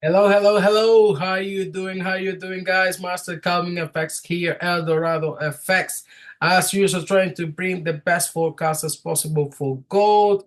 Hello, hello, hello. How you doing? How you doing, guys? Master Calvin Effects here, El Dorado Effects. As usual, trying to bring the best forecast as possible for gold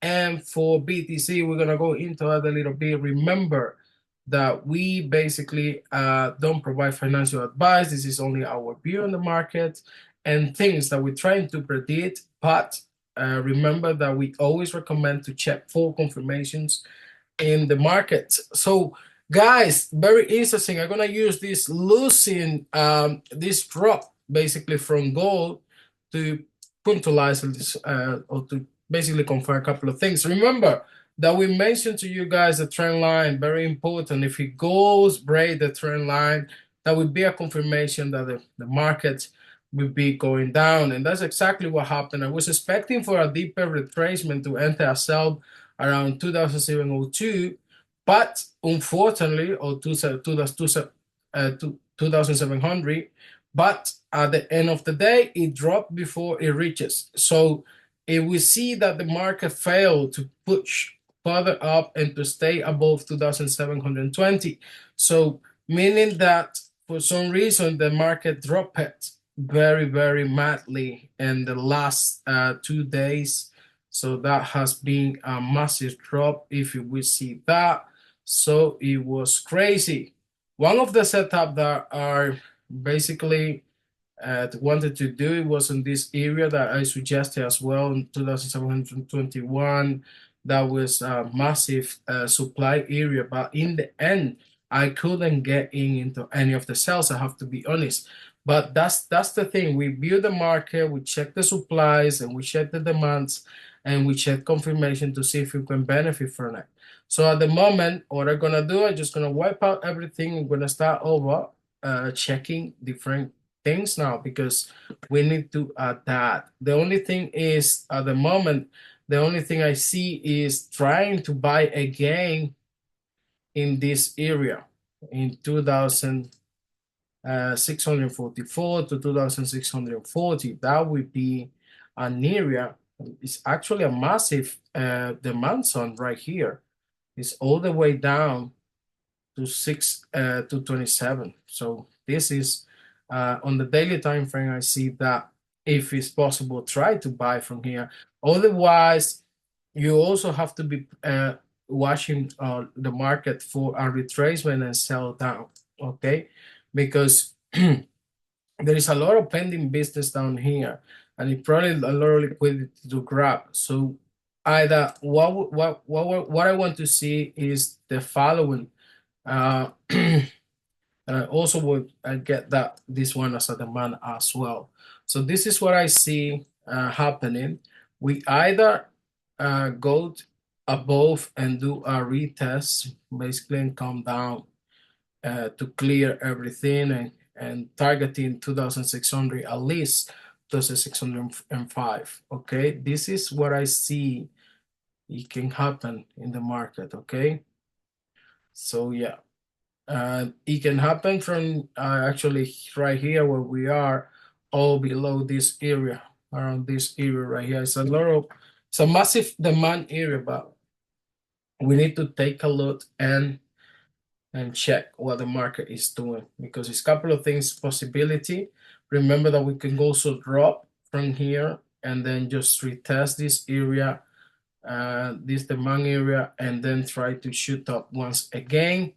and for BTC. We're gonna go into that a little bit. Remember that we basically don't provide financial advice. This is only our view on the market and things that we're trying to predict. But remember that we always recommend to check full confirmations in the market. So, guys, very interesting. I'm gonna use this losing this drop basically from gold to puntualize this or to basically confirm a couple of things. Remember that we mentioned to you guys the trend line, very important. If it goes break the trend line, that would be a confirmation that the market will be going down. And that's exactly what happened. I was expecting for a deeper retracement to enter a sell around 2702, but unfortunately, or 2700, but at the end of the day, it dropped before it reaches. So if we see that the market failed to push further up and to stay above 2720, so meaning that for some reason the market dropped it very, very madly in the last 2 days. So that has been a massive drop if we see that. So it was crazy. One of the setup that are basically wanted to do it was in this area that I suggested as well in 2721. That was a massive supply area, but in the end, I couldn't get into any of the sales. I have to be honest. But that's the thing. We view the market, we check the supplies, and we check the demands, and we check confirmation to see if we can benefit from it. So at the moment, what I'm gonna do, I'm just gonna wipe out everything. I'm gonna start over, checking different things now because we need to adapt. The only thing is at the moment, the only thing I see is trying to buy again in this area in 2644 to 2640. That would be an area. It's actually a massive demand zone right here. It's all the way down to 27. So this is on the daily time frame. I see that if it's possible, try to buy from here. Otherwise, you also have to be watching the market for a retracement and sell down. Okay, because there is a lot of pending business down here, and it probably a lot of liquidity to grab. So either what I want to see is the following. And I also would get that this one as a demand as well. So this is what I see happening. We either go above and do a retest, basically, and come down to clear everything and targeting 2600 at least 2605. Okay, this is what I see it can happen in the market. Okay, so yeah. It can happen from actually right here where we are, all below this area, around this area right here. It's a massive demand area, but we need to take a look and check what the market is doing because it's a couple of things possibility. Remember that we can also drop from here and then just retest this area, this demand area, and then try to shoot up once again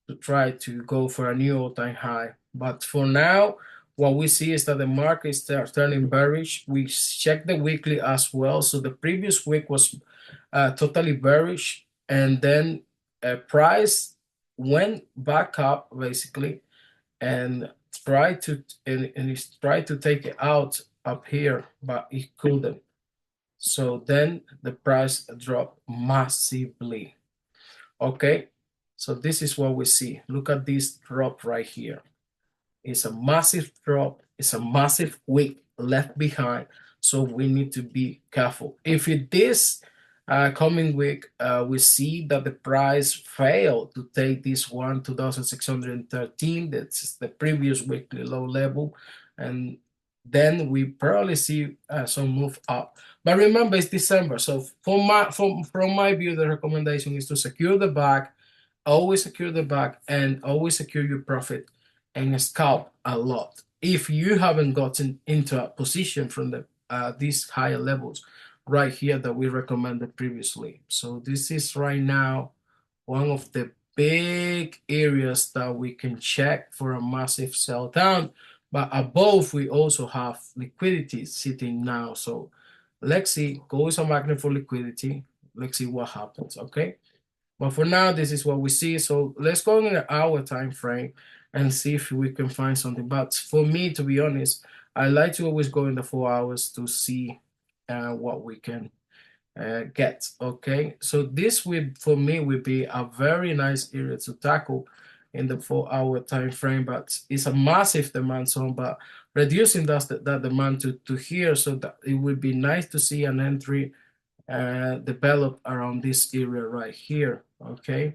to try to go for a new all-time high. But for now, what we see is that the market is turning bearish. We check the weekly as well. So the previous week was totally bearish, and then price went back up basically, and it's tried to take it out up here, but it couldn't. So then the price dropped massively. Okay, so this is what we see. Look at this drop right here. It's a massive drop. It's a massive wick left behind. So we need to be careful. If it is coming week, we see that the price failed to take this one, 2,613. That's the previous weekly low level. And then we probably see some move up. But remember, it's December. So from my view, the recommendation is to secure the back always secure the back and always secure your profit and scalp a lot. If you haven't gotten into a position from the these higher levels right here that we recommended previously. So this is right now one of the big areas that we can check for a massive sell down. But above, we also have liquidity sitting now. So let's see, gold is a magnet for liquidity. Let's see what happens, okay? But for now, this is what we see. So let's go in the hour time frame and see if we can find something. But for me, to be honest, I like to always go in the 4 hours to see what we can get. Okay, so this would for me would be a very nice area to tackle in the 4 hour time frame, but it's a massive demand zone. But reducing that demand to here, so that it would be nice to see an entry develop around this area right here. Okay,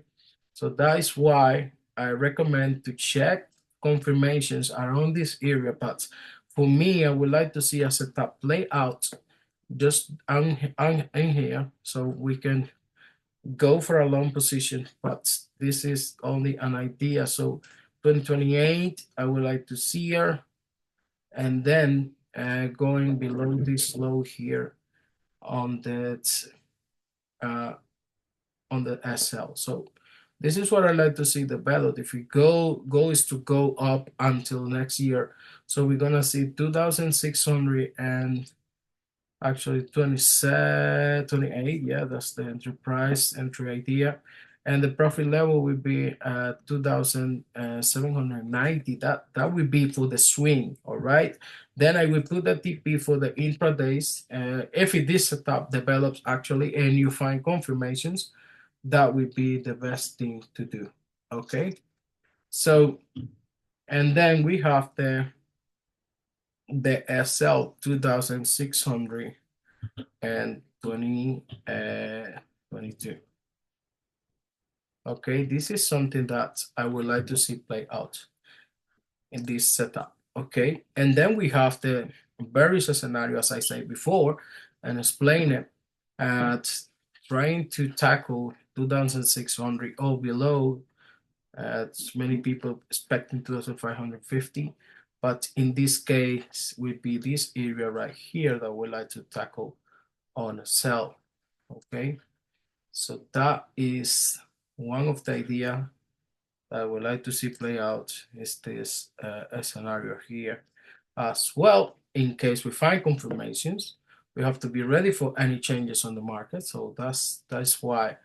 so that is why I recommend to check confirmations around this area. But for me, I would like to see a setup play out just in here so we can go for a long position, but this is only an idea. So 2028 I would like to see her, and then going below this low here on uh, the SL. So this is what I like to see develop. If we go is to go up until next year, so we're gonna see 2600 and actually 27, 28. Yeah, that's the enterprise entry idea. And the profit level will be 2,790. That will be for the swing, all right? Then I will put the TP for the intradays. If this setup develops actually and you find confirmations, that would be the best thing to do, okay? So, and then we have the SL 2,600 and 22. Okay, this is something that I would like to see play out in this setup. Okay, and then we have the various scenario, as I said before, and explain it at trying to tackle 2,600 or below. Many people expecting 2,550, but in this case would be this area right here that we like to tackle on a sell. Okay, so that is one of the idea that I would like to see play out is this scenario here as well. In case we find confirmations, we have to be ready for any changes on the market. So that's why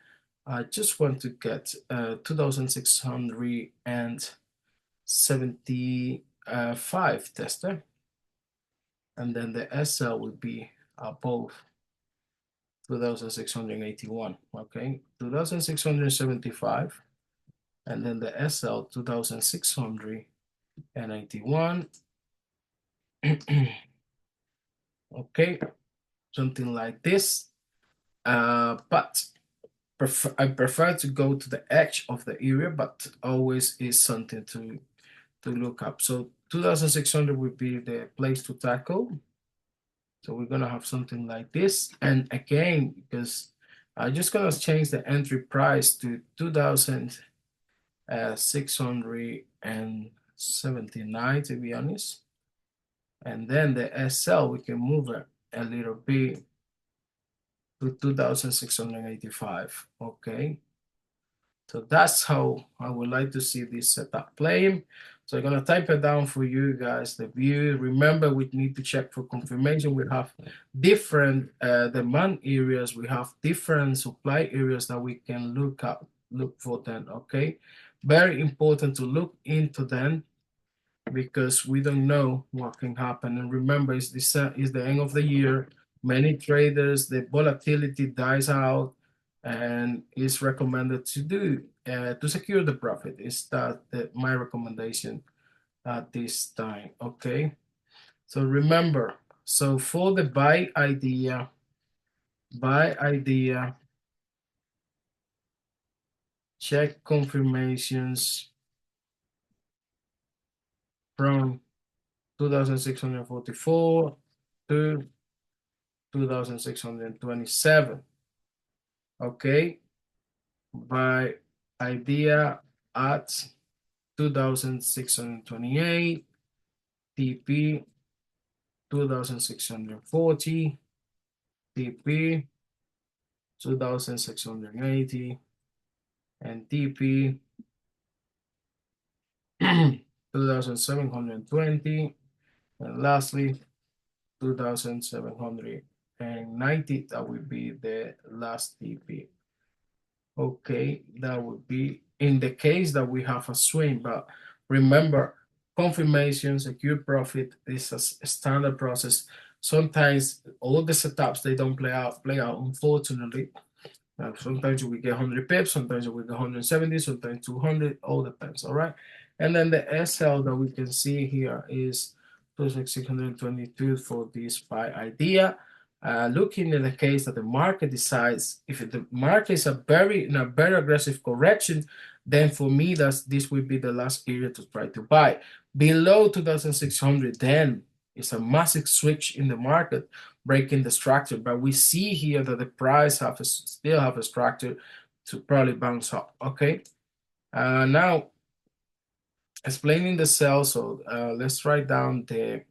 I just want to get 2,675 tester, and then the SL will be above 2,681. Okay, 2,675, and then the SL 2,681. Okay, something like this. But I prefer to go to the edge of the area, but always is something to look up. So 2,600 would be the place to tackle. So we're gonna have something like this. And again, because I'm just gonna change the entry price to 2,679 to be honest. And then the SL, we can move it a little bit to 2,685. Okay. So that's how I would like to see this setup playing. So I'm gonna type it down for you guys, the view. Remember, we need to check for confirmation. We have different demand areas. We have different supply areas that we can look for them, okay? Very important to look into them because we don't know what can happen. And remember, it's the end of the year. Many traders, the volatility dies out, and it's recommended to do to secure the profit. Is that my recommendation at this time? Okay. So remember, so for the buy idea, check confirmations from 2,644 to 2,627. Okay, buy idea at 2628, TP 2640, TP 2680, and TP 2720, and lastly 2790. That would be the last TP. Okay, that would be in the case that we have a swing, but remember, confirmation, secure profit is a standard process. Sometimes all the setups they don't play out, unfortunately. Sometimes we get 100 pips, sometimes we get 170, sometimes 200, all depends, all right? And then the SL that we can see here is 622 for this buy idea. Looking in the case that the market decides, if the market is in a very aggressive correction, then for me, this will be the last area to try to buy. Below 2,600, then it's a massive switch in the market, breaking the structure. But we see here that the price still have a structure to probably bounce up. Okay. Now explaining the sell. So let's write down the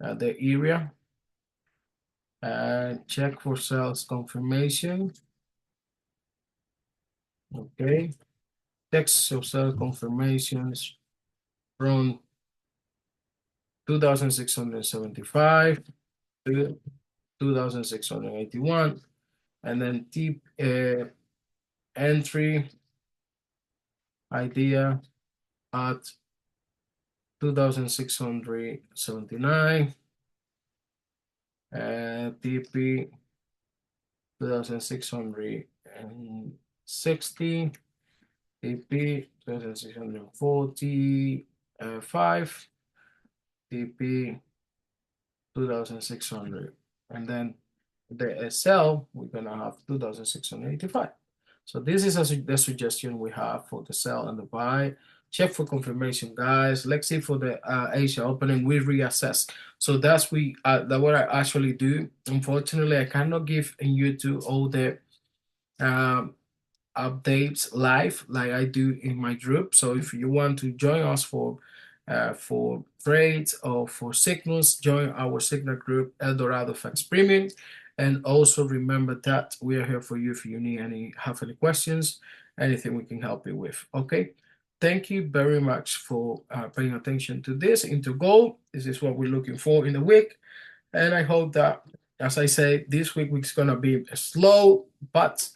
area and check for sales confirmation. Okay. Text of sell confirmations from 2,675 to 2,681, and then deep entry idea at 2,679, and TP 2,660, TP 2,645, TP 2,600, and then the SL we're gonna have 2,685. So this is the suggestion we have for the sell and the buy. Check for confirmation, guys. Let's see for the Asia opening. We reassess. So that's what I actually do. Unfortunately, I cannot give in YouTube all the um, updates live like I do in my group. So if you want to join us for trades or for signals, join our signal group El Dorado FX Premium. And also remember that we are here for you if you have any questions, anything we can help you with. Okay. Thank you very much for paying attention to this into gold. This is what we're looking for in the week. And I hope that, as I say, this week's gonna be slow, but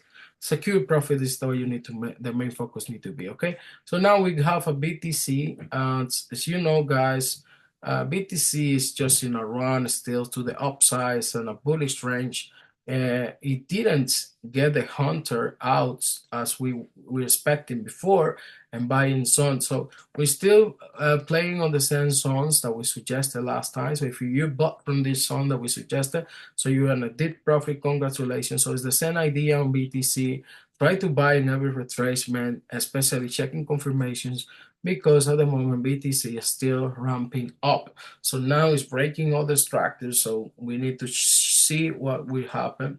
secure profit is the you need to the main focus need to be. Okay. So now we have a BTC, and as you know, guys, BTC is just in a run still to the upside and a bullish range. It didn't get the hunter out as we were expecting before and buying zones. So we're still playing on the same zones that we suggested last time. So if you bought from this zone that we suggested, so you're in a deep profit, congratulations. So it's the same idea on BTC. Try to buy in every retracement, especially checking confirmations, because at the moment BTC is still ramping up. So now it's breaking all the structures. So we need to see what will happen.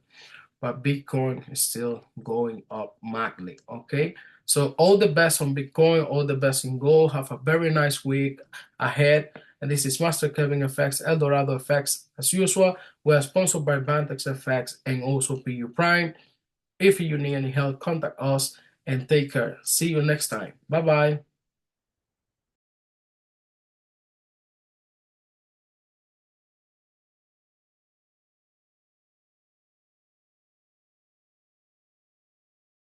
But Bitcoin is still going up madly. Okay. So all the best on Bitcoin, all the best in gold. Have a very nice week ahead. And this is Master Kevin FX, El Dorado FX. As usual, we are sponsored by Bantex FX and also PU Prime. If you need any help, contact us and take care. See you next time. Bye-bye.